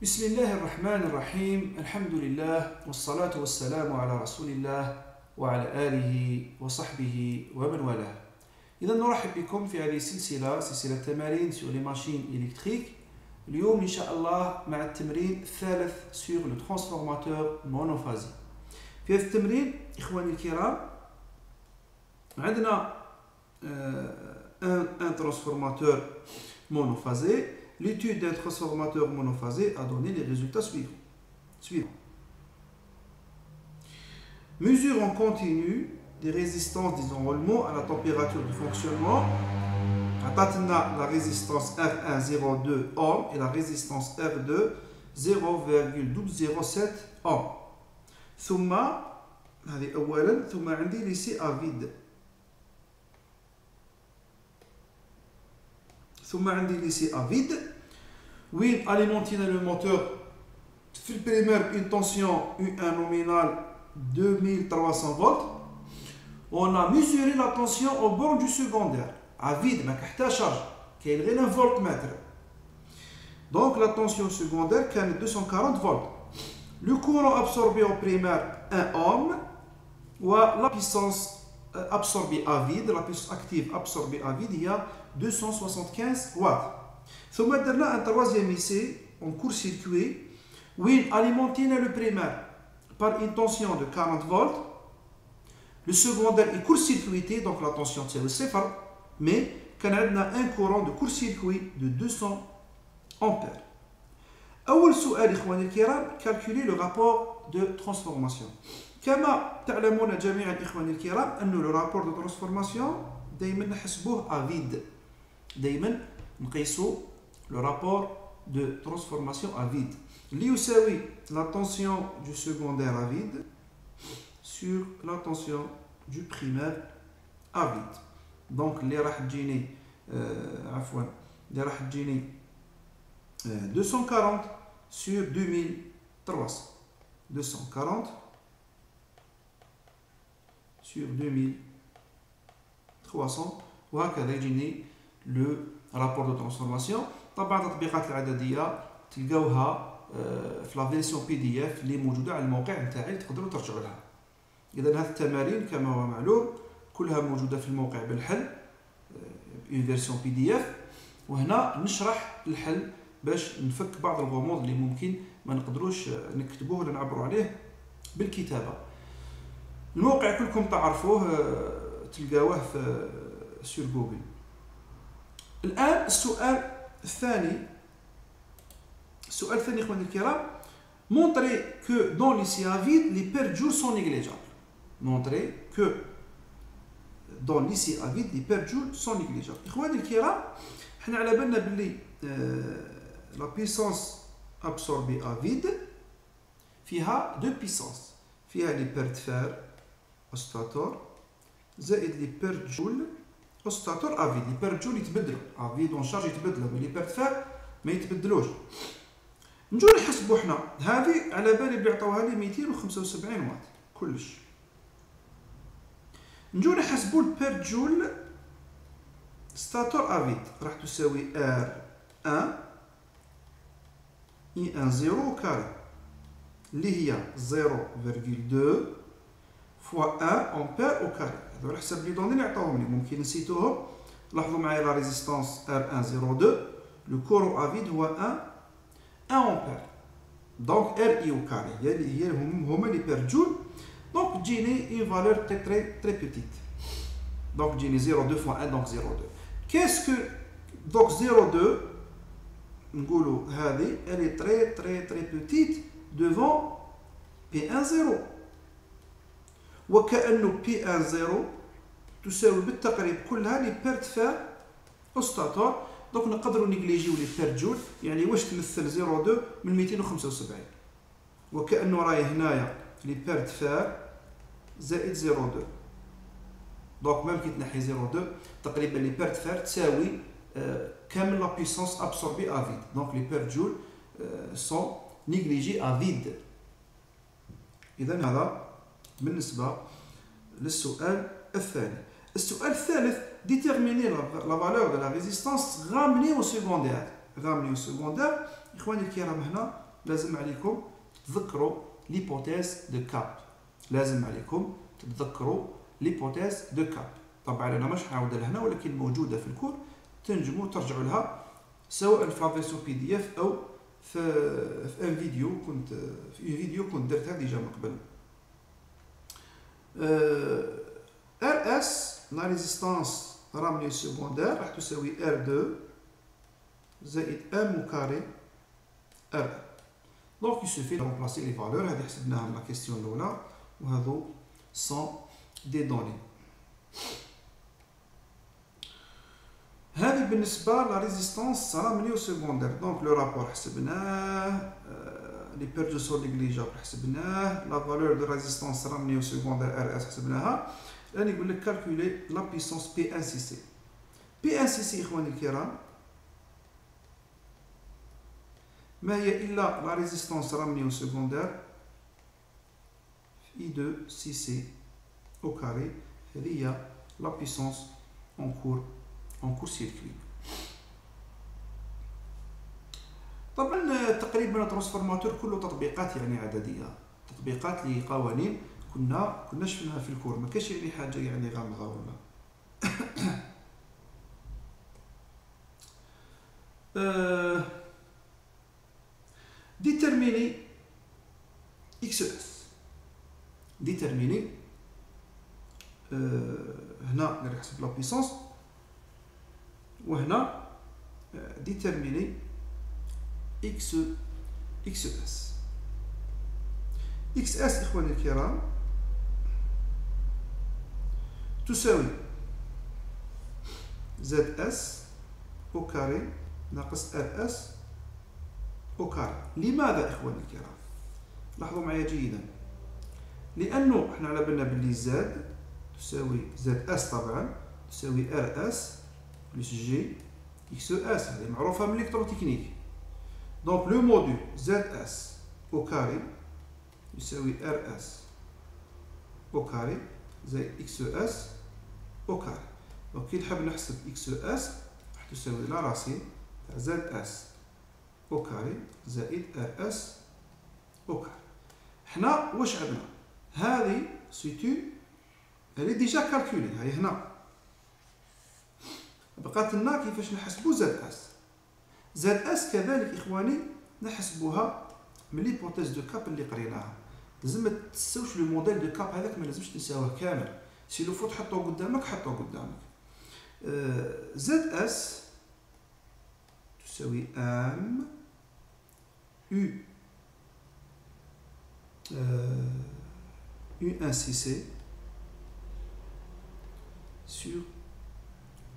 بسم الله الرحمن الرحيم الحمد لله والصلاة والسلام على رسول الله وعلى آله وصحبه ومن والاه. إذا نرحب بكم في هذه سلسلة تمارين sur les machines électriques. اليوم إن شاء الله مع التمرين الثالث sur le transformateur monophasé. في هذا التمرين إخواني الكرام عندنا un transformateur monophasé. L'étude d'un transformateur monophasé a donné les résultats suivants. Mesure en continu des résistances des enroulements à la température de fonctionnement. Atteignons la résistance R1 0,2 ohm et la résistance R2 0,007 ohm. ثم هذه أولا ثم عندي ليسي à vide. ثم عندي ليسي à vide. وين alimentنا le moteur في البريمير une tension U1 nominale 2300 volts. On a mesuré la tension au borne du secondaire à vide, ما كحتاج charge كاين غير un voltmètre. Donc la tension secondaire كانت 240 volts. Le courant absorbé au primaire 1 ohm ou la puissance absorbée à vide, la puissance active absorbée à vide, il y a 275 watts. ثم درنا un troisième essai en court-circuit où alimentina le primaire par une tension de 40 volts. Le secondaire est court-circuité, donc la tension c'est le 0, mais كان عندنا un courant de court-circuit de 200 ampères. أول سؤال إخواني الكرام calculer le rapport de transformation. كما تعلمون جميعا إخواني الكرام أن le rapport de transformation دائما نحسبوه à vide. دائما نقيسوا le rapport de transformation à vide. اللي يساوي la tension du secondaire à vide sur la tension du primaire à vide. Donc اللي راح تجيني عفوا اللي راح تجيني 240 sur 2300. 240 sur 2300 وهكذا يجيني le rapport de transformation. طبعا التطبيقات العدديه تلقاوها في لا فيرسيون بي دي اف اللي موجوده على الموقع نتاعي تقدروا ترجعوا لها. اذا هذه التمارين كما هو معلوم كلها موجوده في الموقع بالحل اون فيرسيون بي دي اف. وهنا نشرح الحل باش نفك بعض الغموض اللي ممكن ما نقدروش نكتبوه ولا نعبروا عليه بالكتابه. الموقع كلكم تعرفوه تلقاوه في سور جوجل. الآن السؤال الثاني إخواني الكرام montrer que dans l'essai à vide les pertes Joule sont négligeables. Montrer que dans l'essai à vide les pertes Joule sont négligeables. إخواني الكرام حنا على بالنا باللي la puissance absorbée à vide فيها deux puissances. فيها les pertes fer au stator زائد les pertes Joule au stator à vide. Les pertes Joule يتبدلوا à vide en charge يتبدلوا mais les pertes fer ما يتبدلوش. نجو نحسبوا حنا هذه على بالي بيعطوها لي 275 واط كلش. نجو نحسبوا البيرت جول ستاتور افيد راح تساوي R1 I1 0 كاري اللي هي 0,2 فوا 1 امبير او كاري. هذو على حسب لي دوني اللي عطاوهم لي ممكن نسيتوهم. لاحظوا معايا لا ريزيستانس R1 0,2 لو كورون افيد هو 1 ampère. Donc RI au carré, il y a les pertes Joule. Donc Gini une valeur très petite. Donc Gini 0,2 fois 1, donc 0,2. Qu'est-ce que donc 0,2 نقولوا هذه elle est très petite devant P1 0. وكأنه P1 0 تساوي بالتقريب كلها لي بيرت فير au stator. دونك نقدروا نيجليجيو لي بيرت جول. يعني واش تمثل 0,2 من 275 وكأنه راهي هنايا لي بيرت فير زائد 0,2. دونك ميم كي تنحي 0,2 تقريبا لي بيرت فير تساوي كامل لا بويسونس ابسوربي ا فيد. دونك لي بيرت جول سون نيجليجي ا فيد. اذا هذا بالنسبه للسؤال الثاني. السؤال الثالث déterminer la valeur de la résistance ramenée au secondaire. رamenée au secondaire إخواني الكرام هنا لازم عليكم تتذكروا ليبوتيز دو كاب. لازم عليكم تتذكروا ليبوتيز دو كاب. طبعا انا مش هنعاودها لهنا ولكن موجوده في الكور، تنجموا ترجعوا لها سواء في لافيرسيون بي دي اف او في ان فيديو كنت درتها ديجا من قبل. ار اس لا ريزيستانس رامي سكوندير راح تساوي ار 2 زائد ام كاري ار. دونك يسوفي رومبلاسي لي فالور. هذه حسبناها من لا كيستيون الاولى وهذو سون دي دوني. هذه بالنسبه لا ريزيستانس رامي سكوندير. دونك لو رابور حسبناه، لي بيرد سول نيجليجابل حسبناه، لا فالور دو ريزيستانس رامي سكوندير ار اس حسبناها. الان يقول لك كالكولي لا بيسونس بي ان سي سي. بي ان سي سي اخواني الكرام ما هي الا لا ريزيستانس رامي سكوندير في اي 2 سي سي او كاري. هذه هي لا بيسونس اون كور سيركوي. طبعا تقريبا الترانسفورماتور كله تطبيقات يعني عدديه، تطبيقات لقوانين كنا شفناها في الكور، ما كاش يعني حاجه يعني غامضه ولا ديترميني اكس اس. ديترميني هنا نحسب لا بيسونس وهنا ديترميني اكس اس. اكس اس اخواني الكرام تساوي زد اس او كاري ناقص ار اس او كاري. لماذا اخواني الكرام؟ لاحظوا معايا جيدا، لانه احنا على بالنا باللي زد تساوي زد اس طبعا تساوي ار اس بلس جي اكس اس، هذه معروفه من الالكتروتكنيك. دونك لو موديل زد اس او كاري يساوي ار اس او كاري زائد اكس اس او كاري. دونك كي نحب نحسب اكس اس راح تساوي لا راسين تاع زد اس او كاري زائد ار اس او كاري. حنا واش عندنا؟ هذه سيتو هذه ديجا كالكولي، هاي هنا بقات لنا كيفاش نحسبوا زد اس. زد اس كذلك اخواني نحسبوها من ليبوتيز دو كاب اللي قريناها. لازم ما تنساوش لو موديل دو كاب هذاك، ما لازمش تنساوه كامل. سي لو فوت تحطوه قدامك حطوه قدامك. زد اس تساوي ام يو ان سي سي sur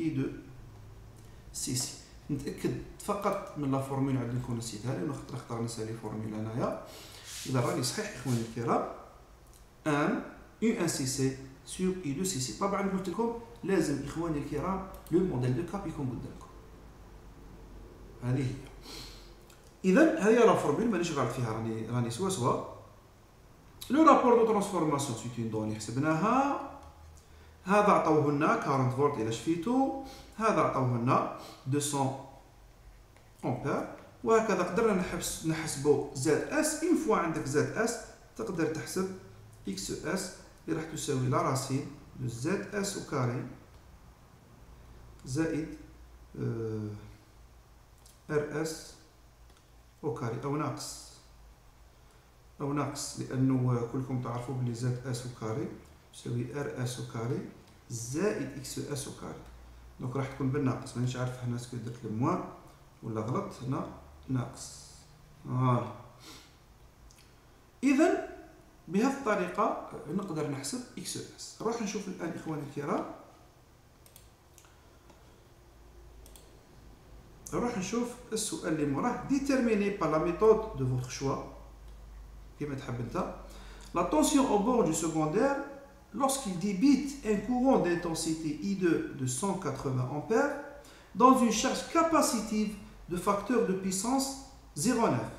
I2 سي سي. نتاكد فقط من لا فورمول عاد نكون نسيتها لانه خاطر اختار نسى لي فورمول انايا. اذا راني صحيح اخواني الكرام ام يو ان سي سي سور I2 سي سي. طبعا قلت لكم لازم اخواني الكرام لو موديل دو كاب يكون قدامكم. هذه هي. اذا هذه لا فورمول مانيش غلط فيها، راني سوا لو رابور دو ترانسفورماسيون سيت اون دوني حسبناها. هذا عطوه لنا 40 فولت الى شفيتو، هذا عطوه لنا 200 امبير، وهكذا قدرنا نحسبوا زد اس. اون فوا عندك زد اس تقدر تحسب اكس اس اللي راح تساوي لا راسين دو زد اس او كاري زائد ار اس او كاري او ناقص لانه كلكم تعرفوا بلي زد اس او كاري تساوي ار اس او كاري زائد اكس اس او كاري. دونك راح تكون بالناقص، مانيش عارف هنا اسكو درت الموان ولا غلط. هنا ناقص. اذا بهذه الطريقه نقدر نحسب اكس اس. نروح نشوف الان اخواني الكرام، نروح نشوف السؤال اللي موراه. ديتيرميني با لا ميثود دو فوتر شوا كيما تحب انت لا tension au bord du secondaire lorsqu'il débite un courant d'intensité I2 de 180 ampères dans une charge capacitive de facteur de puissance 0,9.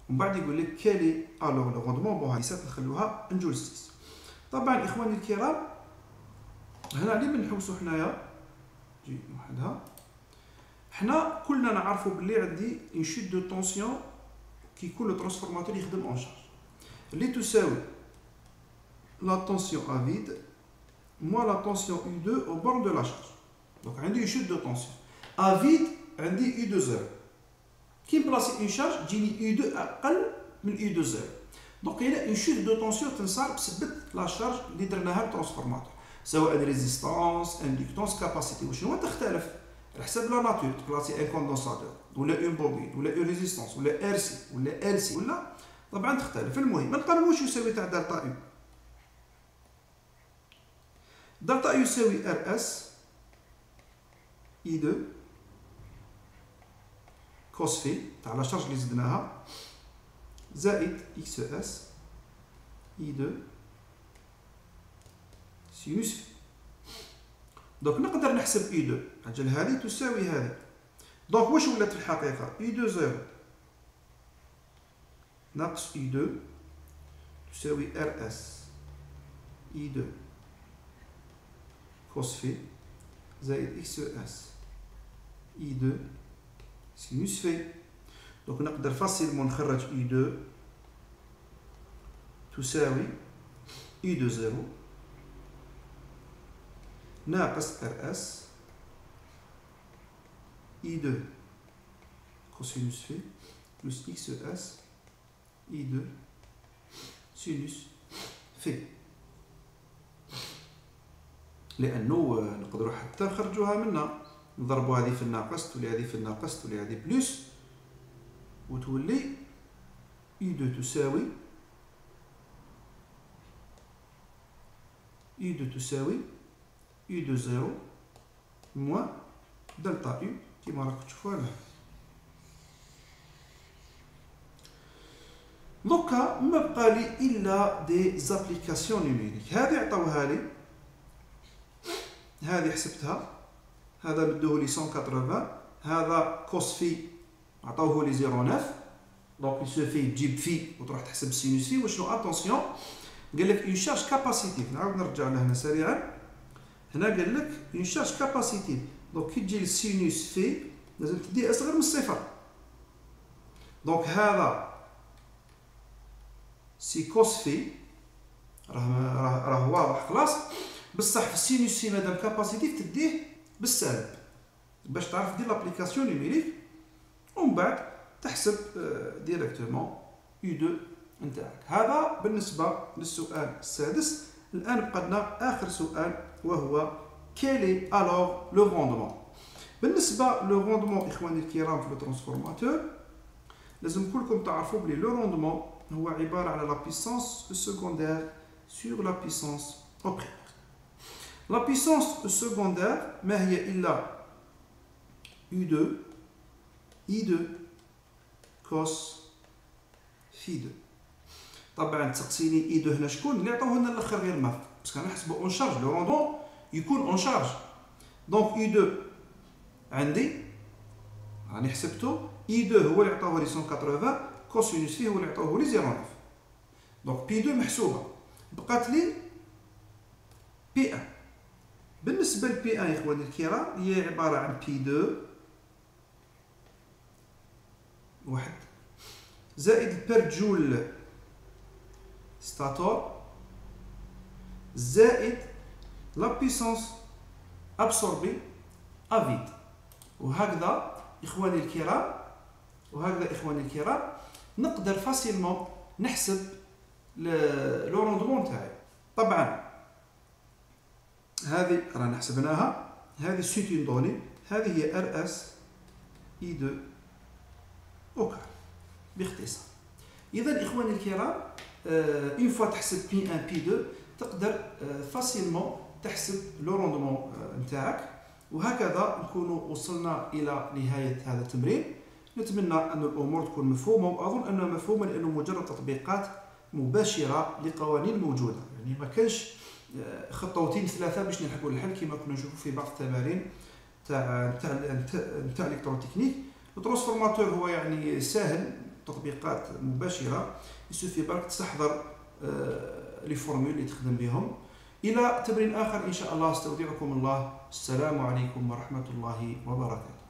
ومن بعد يقول لك كالي الوغ لو روندمون. بون هذه نخلوها نجول 6. طبعا اخواني الكرام هنا اللي بنحوسوا حنايا جي وحدها، حنا كلنا نعرفوا بلي عندي اون شوت دو طونسيون كي يكون لو ترانسفورماتور يخدم اون شارج اللي تساوي لا طونسيون ا فيد moins la tension U2 au borne de la charge. Donc, on a une chute de tension. À vide, on a U2 0. Qui place une charge, j'ai U2 أقل من U2 0. Donc, il y a une chute de tension qui بسبب la charge اللي درناها بالترانسفورماتور. سواء ريزيستانس، اندكتونس، كاباسيتي. وشنو تختلف؟ على حسب لا ناتور، تبلاسي ان كوندونساتور ولا اون بوبين ولا اون ريزيستانس ولا ار سي ولا ال سي ولا طبعا تختلف. المهم القانون واش يساوي تاع دلتا يو؟ دلتا يساوي ار اس اي 2 كوس في تاع لا شارج اللي زدناها زائد اكس اس اي 2 سينوس في. دونك نقدر نحسب اي 2 اجل هذه تساوي هذه. دونك واش ولات في الحقيقه؟ اي 2 0 ناقص اي 2 تساوي ار اس اي 2 كوس في زائد اكس اس اي 2 سينوس في. دونك نقدر فاسيلمون نخرج اي 2 تساوي اي 2 0 ناقص ار اس اي 2 كوسينوس في بلس اكس اس اي 2 سينوس في. لانه نقدروا حتى نخرجوها منا، نضربوا هذه في الناقص تولي هذه في الناقص تولي هذه بلس وتولي اي 2 تساوي اي 2 تساوي اي 2 0 موان دلتا يو كيما راكم تشوفوها هنا. دوكا ما بقى لي الا دي زابليكاسيون نيميريك. هذه عطاوها لي، هذه حسبتها، هذا مدوه لي 180، هذا كوس في عطاوه لي 0.9. دونك سو في تجيب في وتروح تحسب سينوس في. وشنو اتونسيون قال لك اون شارج كاباسيتيف. نعاود نرجع لهنا سريعا. هنا قال لك اون شارج كاباسيتيف. دونك كي تجي السينوس في لازم تدي اصغر من الصفر. دونك هذا سي كوس في راه واضح خلاص. بصح في السينوس سي مادام كاباسيتيف تديه بالسالب باش تعرف دير لابليكاسيون نيميريك ومن بعد تحسب ديريكتومون يو 2 نتاعك. هذا بالنسبه للسؤال السادس. الان بقى لنا اخر سؤال وهو كيلي الوغ لو روندمون. بالنسبه لو روندمون اخواني الكرام في الترانسفورماتور لازم كلكم تعرفوا بلي لو روندمون هو عباره على لا بيسونس سكوندير سور لا بيسونس اوبريمير. لا بيسونس سكوندير ما هي الا U2 I2 كوس في 2. طبعا تسقسيني I2 هنا شكون اللي عطاوه لنا الاخر غير ماف باسكو نحسبو اون شارج لو روندمون يكون اون شارج. دونك I2 عندي راني حسبتو I2 هو اللي عطاوه لي 180 كوسينوس فيه هو اللي عطاوه لي 0.9. دونك P2 محسوبه بقات لي P1. بالنسبه ل P1 يا اخواني الكرام هي عباره عن P2 واحد زائد البير جول ستاتور زائد لا بيسونس ابسوربي افيد. وهكذا اخواني الكرام نقدر فاسيلمون نحسب لو روندمون تاعي. طبعا هذه رانا حسبناها، هذه سيتين دوني، هذه هي ار اس اي 2 اوكا باختصار. اذا اخواني الكرام اون فوا تحسب بي 1 بي 2 تقدر فاسيلمون تحسب لو روندمون نتاعك. وهكذا نكونوا وصلنا الى نهايه هذا التمرين. نتمنى ان الامور تكون مفهومه، واظن انها مفهومه لانه مجرد تطبيقات مباشره لقوانين موجوده، يعني ما كانش خطوتين ثلاثه باش نلحقوا الحل كما كنا نشوفوا في بعض التمارين تاع الكتروتكنيك. الترانسفورماتور هو يعني سهل، تطبيقات مباشره، يسوفي برك تستحضر لي فورمول اللي تخدم بهم. الى تمرين اخر ان شاء الله، استودعكم الله. السلام عليكم ورحمه الله وبركاته.